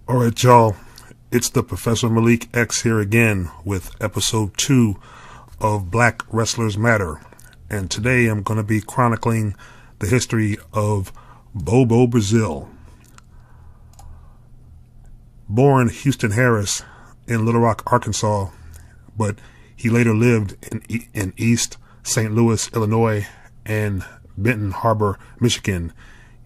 Alright, y'all. It's the Professor Malik X here again with episode 2 of Black Wrestlers Matter. And today I'm going to be chronicling the history of Bobo Brazil. Born Houston Harris in Little Rock, Arkansas, but he later lived in East St. Louis, Illinois, and Benton Harbor, Michigan.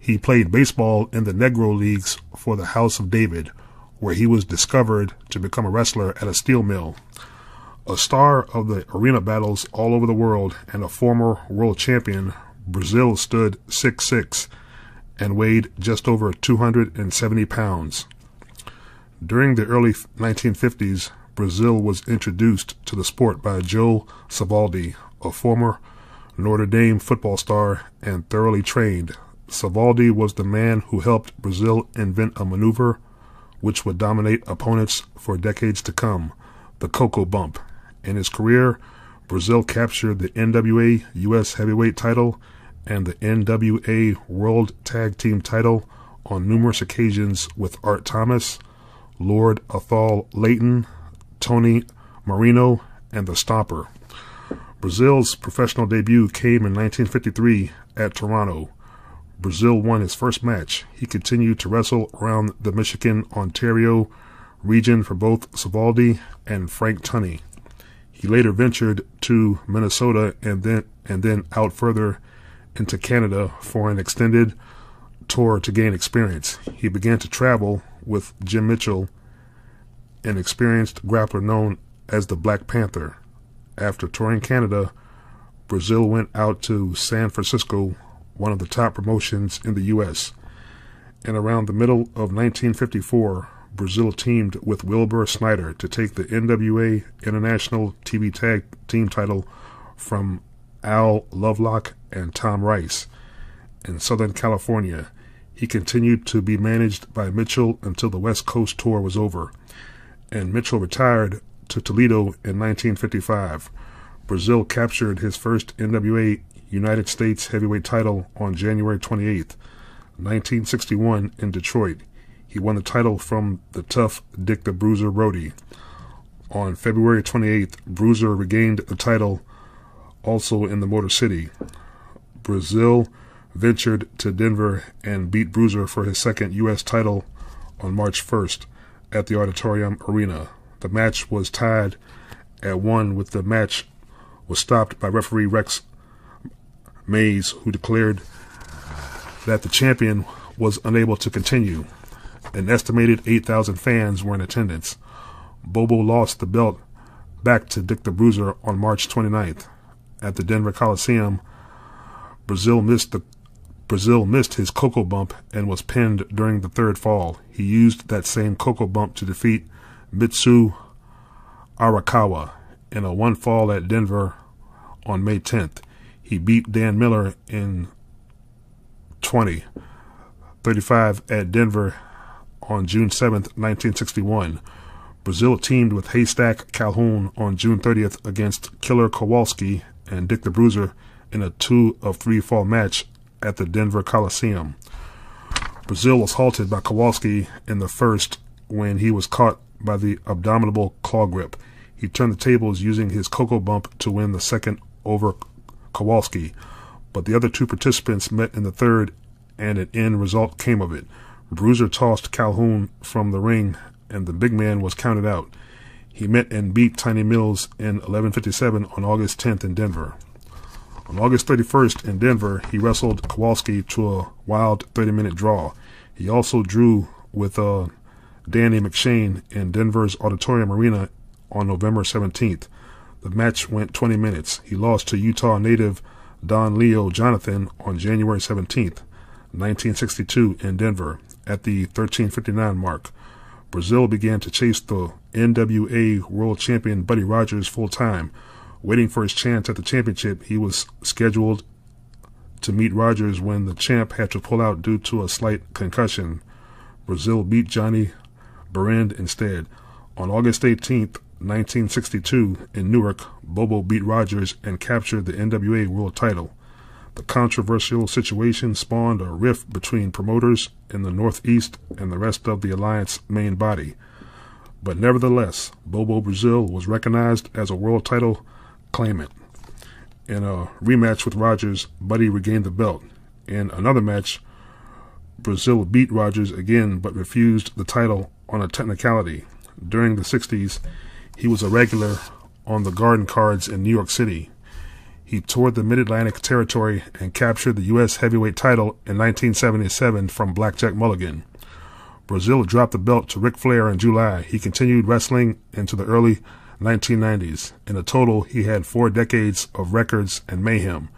He played baseball in the Negro Leagues for the House of David, where he was discovered to become a wrestler at a steel mill. A star of the arena battles all over the world and a former world champion, Brazil stood 6'6" and weighed just over 270 pounds. During the early 1950s, Brazil was introduced to the sport by Joe Savoldi, a former Notre Dame football star and thoroughly trained. Savoldi was the man who helped Brazil invent a maneuver which would dominate opponents for decades to come, the Coco Bump. In his career, Brazil captured the NWA U.S. Heavyweight title and the NWA World Tag Team title on numerous occasions with Art Thomas, Lord Athol Layton, Tony Marino, and the Stomper. Brazil's professional debut came in 1953 at Toronto. Brazil won his first match. He continued to wrestle around the Michigan-Ontario region for both Savoldi and Frank Tunney. He later ventured to Minnesota and then out further into Canada for an extended tour to gain experience. He began to travel with Jim Mitchell, an experienced grappler known as the Black Panther. After touring Canada, Brazil went out to San Francisco, one of the top promotions in the U.S. And around the middle of 1954, Brazil teamed with Wilbur Snyder to take the NWA International TV Tag Team title from Al Lovelock and Tom Rice. In Southern California, he continued to be managed by Mitchell until the West Coast tour was over, and Mitchell retired to Toledo in 1955. Brazil captured his first NWA United States heavyweight title on January 28, 1961 in Detroit. He won the title from the tough Dick the Bruiser Brody. On February 28th, Bruiser regained the title also in the Motor City. Brazil ventured to Denver and beat Bruiser for his second U.S. title on March 1st at the Auditorium Arena. The match was tied at 1, with the match was stopped by referee Rex Mays, who declared that the champion was unable to continue. An estimated 8,000 fans were in attendance. Bobo lost the belt back to Dick the Bruiser on March 29th. At the Denver Coliseum, Brazil missed his Coco Bump and was pinned during the third fall. He used that same Coco Bump to defeat Mitsu Arakawa in a one fall at Denver on May 10th. He beat Dan Miller in 35 at Denver on June 7th, 1961. Brazil teamed with Haystack Calhoun on June 30th against Killer Kowalski and Dick the Bruiser in a 2 of 3 fall match at the Denver Coliseum. Brazil was halted by Kowalski in the first when he was caught by the abominable claw grip. He turned the tables using his Coco Bump to win the second over Kowalski, but the other two participants met in the third, and an end result came of it. Bruiser tossed Calhoun from the ring, and the big man was counted out. He met and beat Tiny Mills in 11:57 on August 10th in Denver. On August 31st in Denver, he wrestled Kowalski to a wild 30-minute draw. He also drew with Danny McShane in Denver's Auditorium Arena on November 17th. The match went 20 minutes. He lost to Utah native Don Leo Jonathan on January 17th, 1962 in Denver at the 13:59 mark. Brazil began to chase the NWA World Champion Buddy Rogers full time. Waiting for his chance at the championship, he was scheduled to meet Rogers when the champ had to pull out due to a slight concussion. Brazil beat Johnny Berend instead. On August 18th, 1962, in Newark, Bobo beat Rogers and captured the NWA World title. The controversial situation spawned a rift between promoters in the Northeast and the rest of the Alliance main body. But nevertheless, Bobo Brazil was recognized as a world title claimant. In a rematch with Rogers, Buddy regained the belt. In another match, Brazil beat Rogers again but refused the title on a technicality. During the 60s, he was a regular on the Garden cards in New York City. He toured the Mid-Atlantic territory and captured the U.S. heavyweight title in 1977 from Blackjack Mulligan. Brazil dropped the belt to Ric Flair in July. He continued wrestling into the early 1990s. In a total, he had 4 decades of records and mayhem.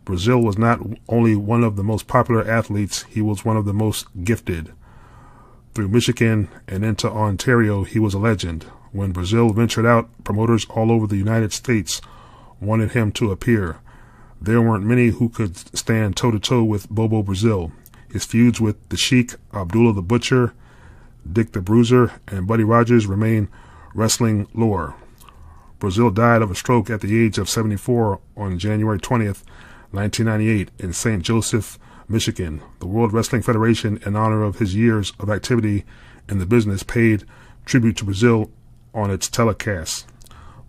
Brazil was not only one of the most popular athletes, he was one of the most gifted. Through Michigan and into Ontario, he was a legend. When Brazil ventured out, promoters all over the United States wanted him to appear. There weren't many who could stand toe-to-toe with Bobo Brazil. His feuds with the Sheik, Abdullah the Butcher, Dick the Bruiser, and Buddy Rogers remain wrestling lore. Brazil died of a stroke at the age of 74 on January 20th, 1998 in St. Joseph, Michigan. The World Wrestling Federation, in honor of his years of activity in the business, paid tribute to Brazil on its telecast.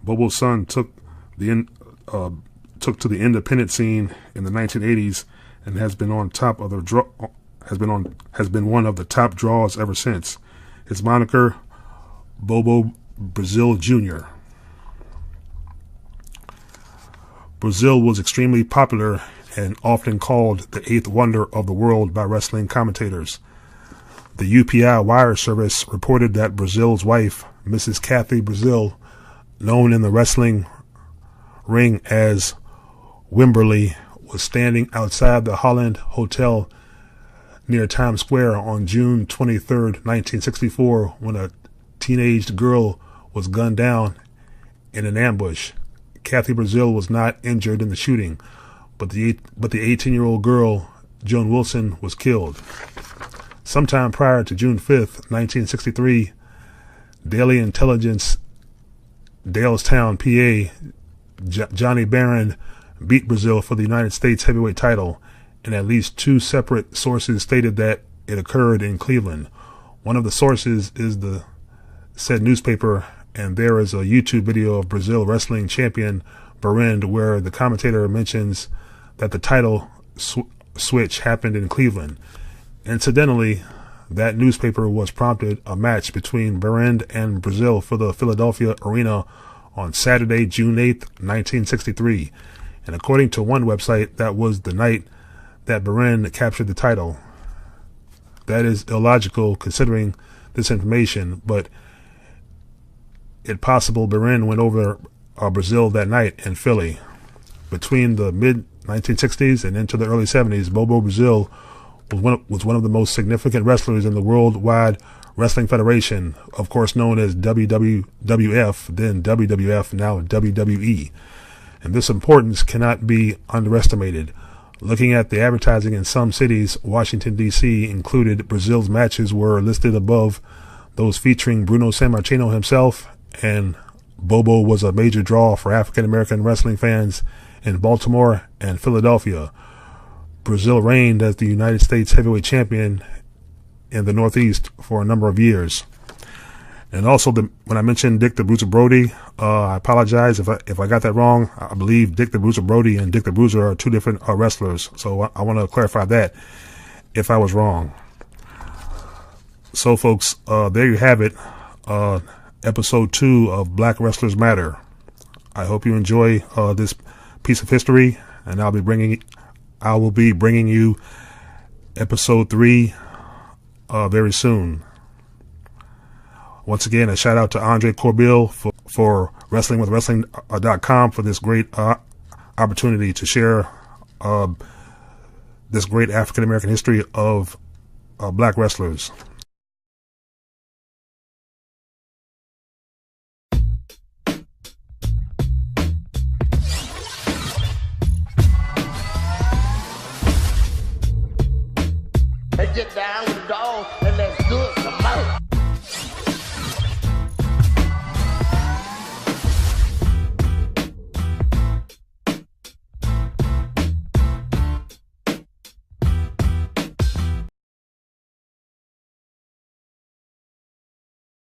Bobo's son took to the independent scene in the 1980s and has been on top of the has been one of the top draws ever since. His moniker, Bobo Brazil Jr. Brazil was extremely popular and often called the 8th wonder of the world by wrestling commentators. The UPI wire service reported that Brazil's wife, Mrs. Kathy Brazil, known in the wrestling ring as Wimberly, was standing outside the Holland Hotel near Times Square on June 23, 1964, when a teenaged girl was gunned down in an ambush. Kathy Brazil was not injured in the shooting, but the 18-year-old girl, Joan Wilson, was killed. Sometime prior to June 5, 1963, Daily Intelligence, Dalestown, PA, Johnny Barron beat Brazil for the United States heavyweight title, and at least 2 separate sources stated that it occurred in Cleveland. One of the sources is the said newspaper, and there is a YouTube video of Brazil wrestling champion Barend where the commentator mentions that the title switch happened in Cleveland. Incidentally, that newspaper was prompted a match between Barend and Brazil for the Philadelphia Arena on Saturday, June 8, 1963. And according to one website, that was the night that Barend captured the title. That is illogical considering this information, but it's possible Barend went over Brazil that night in Philly. Between the mid-1960s and into the early 70s, Bobo Brazil was one of the most significant wrestlers in the Worldwide Wrestling Federation, of course known as WWF, then WWF, now WWE. And this importance cannot be underestimated. Looking at the advertising in some cities, Washington, D.C. included, Brazil's matches were listed above those featuring Bruno Sammartino himself, and Bobo was a major draw for African-American wrestling fans in Baltimore and Philadelphia. Brazil reigned as the United States heavyweight champion in the Northeast for a number of years. And also, when I mentioned Dick the Bruiser Brody, I apologize if I got that wrong. I believe Dick the Bruiser Brody and Dick the Bruiser are 2 different wrestlers. So I want to clarify that if I was wrong. So, folks, there you have it. Episode 2 of Black Wrestlers Matter. I hope you enjoy this piece of history, and I will be bringing you episode 3 very soon. Once again, a shout out to Andre Corbill for WrestlingWithWrestling.com for this great opportunity to share this great African American history of black wrestlers.